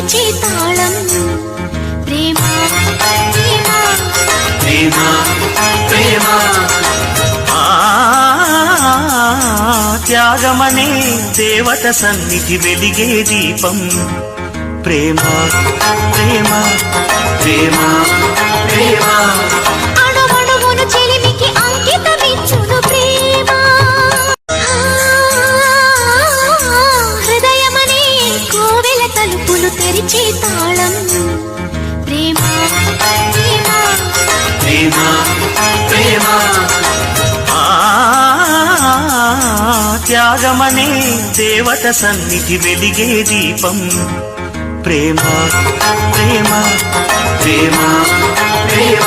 తెరిచే తాళం ప్రేమ ప్రేమ ప్రేమ ప్రేమ త్యాగమనే దేవత సన్నిధి వెలిగే దీపం ప్రేమ ప్రేమ ప్రేమ ప్రేమ అణువణువును చెలిమికి అంకితమిచ్చును ప్రేమ హృదయమనే కోవెల తలుపులు తెరిచే తాళం ప్రేమ ప్రేమ ప్రేమ ప్రేమ త్యాగమనే దేవత సన్నిధి వెలిగే దీపం ప్రేమ ప్రేమ ప్రేమ ప్రేమ